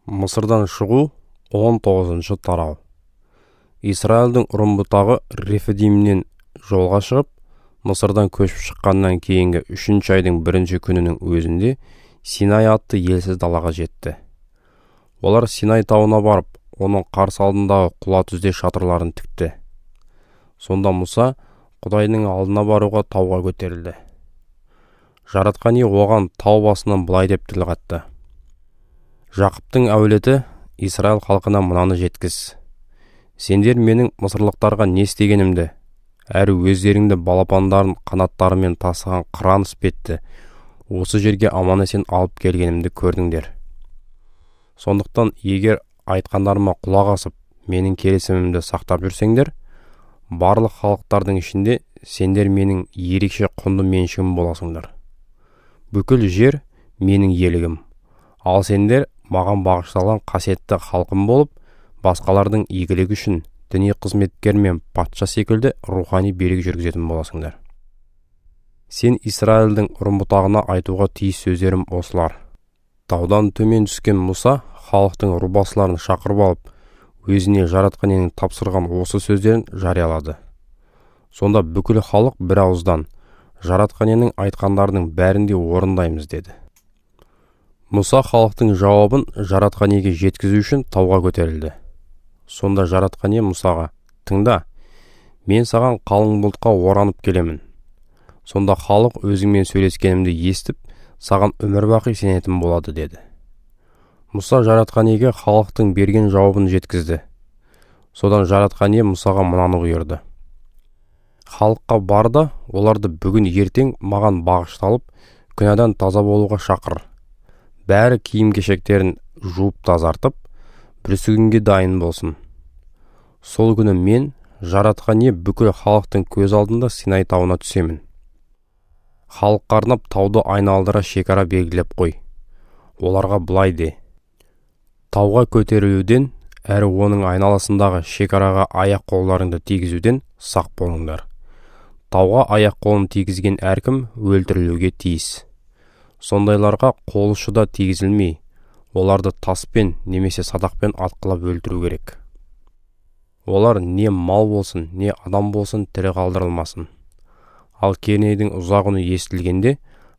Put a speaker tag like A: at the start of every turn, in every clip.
A: Мысырдан шығу 19-шы тарау. Исраилдің Ұрымбұтағы Рефидимнен жолға шығып, Мысырдан көшіп шыққаннан кейінгі 3-ші айдың 1-ші күнінің өзінде Синай атты елсіз далаға жетті. Олар Синай тауына барып, оның қарсы алдындағы құла түзде шатырларын тікті. Сонда Мұса Құдайдың алдына баруға тауға көтерілді. Жаратқан Ие оған тау басынан былай деп тіл қатты: Жақыптың әулеті Исраил халқына мынаны жеткіз: сендер менің мысырлықтарға не істегенімді, әрі өздеріңді балапандарын қанаттарымен тасыған қыран іспетті осы жерге аман-есен алып келгенімді көрдіңдер. Сондықтан егер айтқандарыма құлақ асып, менің келісімімді сақтап жүрсеңдер, барлық халықтардың ішінде сендер менің ерекше құнды меншігім боласыңдар. Бүкіл жер менің елігім, ал сендер маған бағышталған қасиетті халқым болып, басқалардың игілігі үшін діни қызметкер мен патша секілді рухани билік жүргізетін боласыңдар. Сен Исраилдің Ұрымбұтағына айтуға тиіс сөздерім осылар. Таудан төмен түскен Мұса халықтың рубасыларын шақырып алып, өзіне Жаратқан Иенің тапсырған осы сөздерін жариялады. Сонда бүкіл халық бір ауыздан Жаратқан Иенің айтқандарының бәрін де орындаймыз деді. Мұса халықтың жауабын Жаратқан Иеге жеткізу үшін тауға көтерілді. Сонда Жаратқан Ие Мұсаға: тыңда, мен саған қалың бұлтқа оранып келемін. Сонда халық өзіңмен сөйлескенімді естіп, саған өмір-бақи сенетін болады деді. Мұса Жаратқан Иеге халықтың берген жауабын жеткізді. Содан Жаратқан Ие Мұсаға мынаны бұйырды: халыққа бар да, оларды бүгін ертең маған бағышталып, күнәдан таза болуға шақыр. Бәрі киім-кешектерін жуып тазартып, бүрсігінге дайын болсын. Сол күні мен, Жаратқан Ие, бүкіл халықтың көз алдында Синай тауына түсемін. Халыққа арнап тауды айналдыра шекара белгілеп қой. Оларға былай де: тауға көтерілуден, әрі оның айналасындағы шекараға аяқ-қолдарыңды тигізуден сақ болыңдар. Тауға аяқ-қолын тигізген әркім өлтірілуге тиіс. Сондайларға қол ұшы да тигізілмей, оларды таспен немесе садақпен атқылап өлтіру керек. Олар не мал болсын, не адам болсын тірі қалдырылмасын. Ал кернейдің ұзақ үні естілгенде,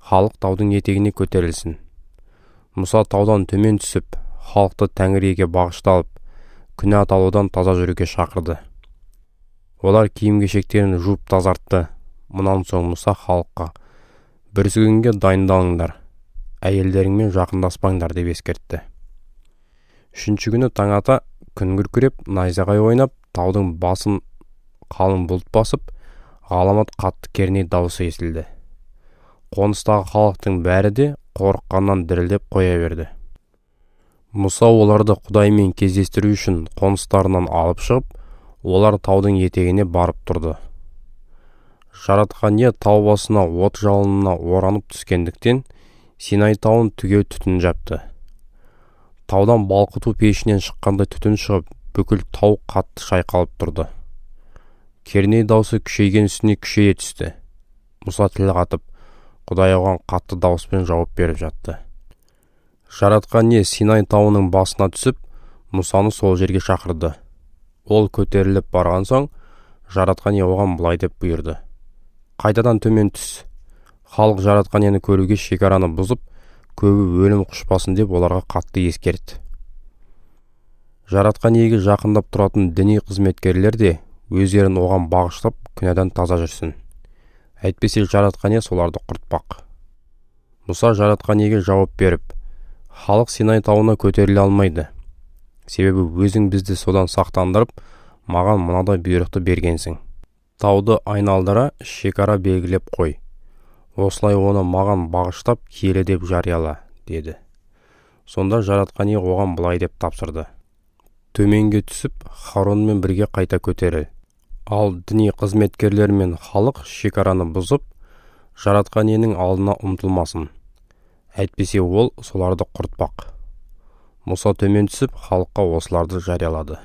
A: халық таудың етегіне көтерілсін. Мұса таудан төмен түсіп, халықты Тәңірге бағышталып, күнә аталудан таза жүруге шақырды. Олар киім-кешектерін жуып тазартты. Мұнан соң Мұса халыққа: бүрсігінге дайындалыңдар, әйелдеріңмен жақындаспаңдар деп ескертті. 3-ші күні таң ата күн күркіреп, найзағай ойнап, таудың басын қалың бұлт басып, ғаламат қатты керней дауысы естілді. Қоныстағы халықтың бәрі де қорыққаннан дірілдеп қоя берді. Мұса оларды Құдаймен кездестіру үшін қоныстарынан алып шығып, олар таудың етегіне барып тұрды. Жаратқан Ие тау басына от жалынына оранып түскендіктен Синай тауын түгел түтін жапты. Таудан балқыту пешінен шыққандай түтін шығып, бүкіл тау қатты шайқалып тұрды. Керней даусы күшейген үстіне күшейе түсті. Мұса тіл қатып, Құдай оған қатты дауыспен жауап беріп жатты. Жаратқан Ие Синай тауының басына түсіп, Мұсаны сол жерге шақырды. Ол көтеріліп барған соң, Жаратқан Ие оған былай деп бұйырды: қайтадан төмен түс. Халық Жаратқан Иені көруге шекараны бұзып, көбі өлім құшпасын деп оларға қатты ескертті. Жаратқан Иеге жақындап тұратын діни қызметкерлер де өздерін оған бағыштап, күнәдан таза жүрсін. Әйтпесе Жаратқан Ие соларды құртпақ. Мұса Жаратқан Иеге жауап беріп: халық Синай тауына көтеріле алмайды. Себебі өзің бізді содан сақтандырып, маған мынадай бұйрықты бергенсің: тауды айналдыра шекара белгілеп қой. Осылай оны маған бағыштап киелі деп жарияла, деді. Сонда Жаратқан Ие оған былай деп тапсырды: төменге түсіп, Харонмен бірге қайта көтеріл. Ал діни қызметкерлер мен халық шекараны бұзып, Жаратқан Иенің алдына ұмтылмасын. Әйтпесе ол соларды құртпақ. Мұса төмен түсіп, халыққа осыларды жариялады.